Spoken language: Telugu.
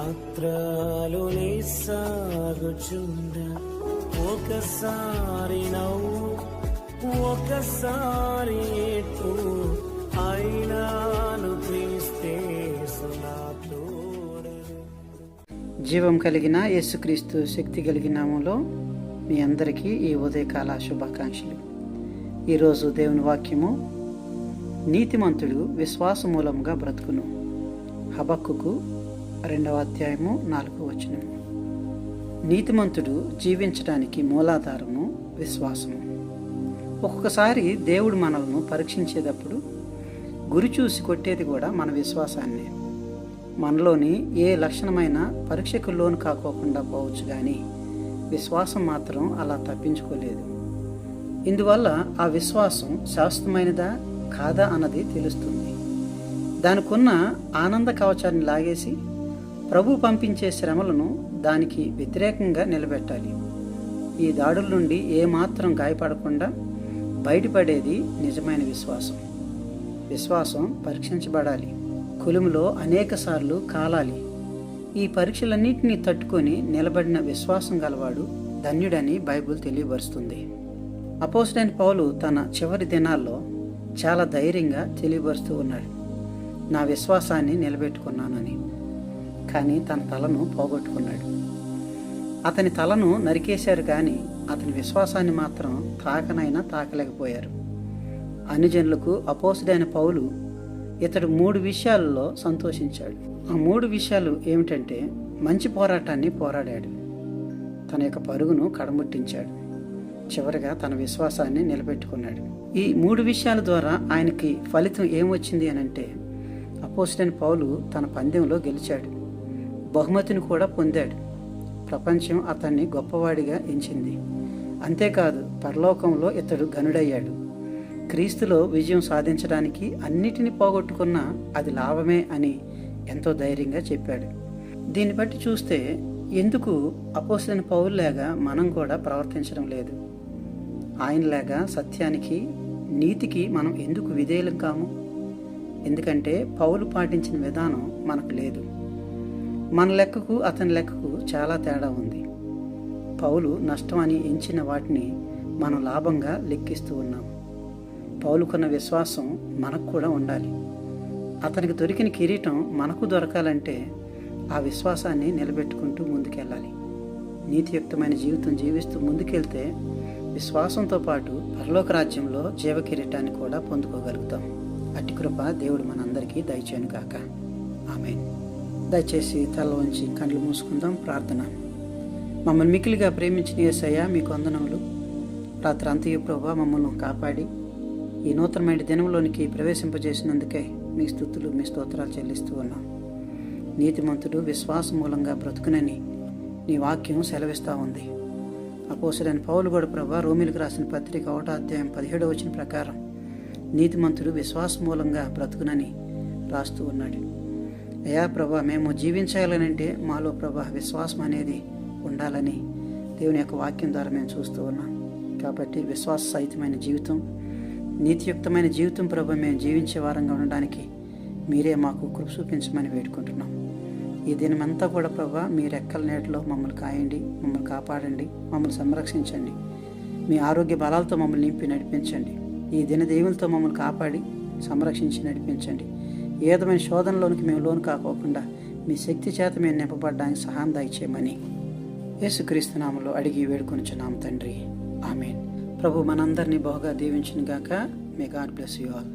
యాత్రలోనే సాగుచుండ ఒకసారి నవ్వు ఒకసారి ఏడ్పు అయినాను క్రీస్తేసు నా తోడను. జీవం కలిగిన యేసుక్రీస్తు శక్తి కలిగిన నామములో మీ అందరికీ ఈ ఉదయకాల శుభాకాంక్షలు. ఈరోజు దేవుని వాక్యము, నీతిమంతుడు విశ్వాస మూలంగా బ్రతుకును. హబక్కుకు 2వ అధ్యాయము 4వ వచనము. నీతిమంతుడు జీవించడానికి మూలాధారము విశ్వాసము. ఒక్కొక్కసారి దేవుడు మనల్ని పరీక్షించేటప్పుడు గురి చూసి కొట్టేది కూడా మన విశ్వాసాన్నే. మనలోని ఏ లక్షణమైన పరీక్షకు లోను కాకోకుండా పోవచ్చు, కానీ విశ్వాసం మాత్రం అలా తప్పించుకోలేదు. ఇందువల్ల ఆ విశ్వాసం శాశ్వతమైనదా కాదా అన్నది తెలుస్తుంది. దానికున్న ఆనంద కవచాన్ని లాగేసి ప్రభు పంపించే శ్రమలను దానికి వ్యతిరేకంగా నిలబెట్టాలి. ఈ దాడుల నుండి ఏమాత్రం గాయపడకుండా బయటపడేది నిజమైన విశ్వాసం. విశ్వాసం పరీక్షించబడాలి, కొలుములో అనేక సార్లు కాలాలి. ఈ పరీక్షలన్నింటినీ తట్టుకొని నిలబడిన విశ్వాసం గలవాడు ధన్యుడని బైబిల్ తెలియపరుస్తుంది. అపోస్తలుడైన పౌలు తన చివరి దినాల్లో చాలా ధైర్యంగా తెలియపరుస్తూ ఉన్నాడు, నా విశ్వాసాన్ని నిలబెట్టుకున్నానని. కానీ తన తలను పోగొట్టుకున్నాడు. అతని తలను నరికేశారు, కానీ అతని విశ్వాసాన్ని మాత్రం తాకలేకపోయారు. అన్యజనులకు అపోస్తలుడైన పౌలు ఇతడు 3 విషయాలలో సంతోషించాడు. ఆ 3 విషయాలు ఏమిటంటే, మంచి పోరాటాన్ని పోరాడాడు, తన యొక్క పరుగును కడముట్టించాడు, చివరిగా తన విశ్వాసాన్ని నిలబెట్టుకున్నాడు. ఈ 3 విషయాల ద్వారా ఆయనకి ఫలితం ఏమొచ్చింది అనంటే, అపోస్తలుడైన పౌలు తన పందెంలో గెలిచాడు, బహుమతిని కూడా పొందాడు. ప్రపంచం అతన్ని గొప్పవాడిగా ఎంచింది. అంతేకాదు, పరలోకంలో ఇతడు ఘనుడయ్యాడు. క్రీస్తులో విజయం సాధించడానికి అన్నిటినీ పోగొట్టుకున్నా అది లాభమే అని ఎంతో ధైర్యంగా చెప్పాడు. దీన్ని బట్టి చూస్తే ఎందుకు అపోస్తలుడైన పౌలులాగా మనం కూడా ప్రవర్తించడం లేదు? ఆయనలాగా సత్యానికి, నీతికి మనం ఎందుకు విధేయులం కాము? ఎందుకంటే పౌలు పాటించిన విధానం మనకు లేదు. మన లెక్కకు అతని లెక్కకు చాలా తేడా ఉంది. పౌలు నష్టం అని ఎంచిన వాటిని మనం లాభంగా లెక్కిస్తూ ఉన్నాం. పౌలుకున్న విశ్వాసం మనకు కూడా ఉండాలి. అతనికి దొరికిన కిరీటం మనకు దొరకాలంటే ఆ విశ్వాసాన్ని నిలబెట్టుకుంటూ ముందుకెళ్ళాలి. నీతియుక్తమైన జీవితం జీవిస్తూ ముందుకెళ్తే విశ్వాసంతో పాటు పరలోక రాజ్యంలో జీవ కిరీటాన్ని కూడా పొందుకోగలుగుతాం. అట్టి కృప దేవుడు మనందరికీ దయచేయను గాక. ఆమేన్. దయచేసి తల వంచి కళ్ళు మూసుకుందాం. ప్రార్థన. మమ్మల్ని మిక్కిలిగా ప్రేమించిన యేసయ్య, మీకు వందనములు. రాత్రి అంతయు ప్రభువా మమ్మల్ని కాపాడి ఈ నూతనమైన దినంలోనికి ప్రవేశింపజేసినందుకే మీ స్తుతులు, మీ స్తోత్రాలు చెల్లిస్తూ ఉన్నాం. నీతిమంతుడు విశ్వాస మూలంగా బ్రతుకునని నీ వాక్యం సెలవిస్తూ ఉంది. అపోస్తలుడైన పౌలు కూడా ప్రభువా రోమీయులకు రాసిన పత్రిక 1వ అధ్యాయం 17వ వచనం ప్రకారం నీతిమంతుడు విశ్వాస మూలంగా బ్రతుకునని రాస్తూ ఉన్నాడు. అయ్యా ప్రభువా, మేము జీవించాలనంటే మాలో ప్రభువా విశ్వాసం అనేది ఉండాలని దేవుని యొక్క వాక్యం ద్వారా మేము చూస్తూ ఉన్నాం. కాబట్టి విశ్వాస సహితమైన జీవితం, నీతియుక్తమైన జీవితం ప్రభువా మేము జీవించే వారంగా ఉండడానికి మీరే మాకు కృప చూపించమని వేడుకుంటున్నాం. ఈ దినమంతా కూడా ప్రభువా మీ రెక్కల నీడలో మమ్మల్ని కాయండి, మమ్మల్ని కాపాడండి, మమ్మల్ని సంరక్షించండి. మీ ఆరోగ్య బలాలతో మమ్మల్ని నింపి నడిపించండి. ఈ దిన దేవులతో మమ్మల్ని కాపాడి సంరక్షించి నడిపించండి. ఏ విధమైన శోధనలోనికి మేము లోను కాకోకుండా మీ శక్తి చేత మేము నింపబడడానికి సహాయం దయచేయమని యేసుక్రీస్తు నామములో అడిగి వేడుకొనుచున్నాము తండ్రి. ఆమేన్. ప్రభు మనందరినీ బహుగా దీవించును గాక. May God bless you all.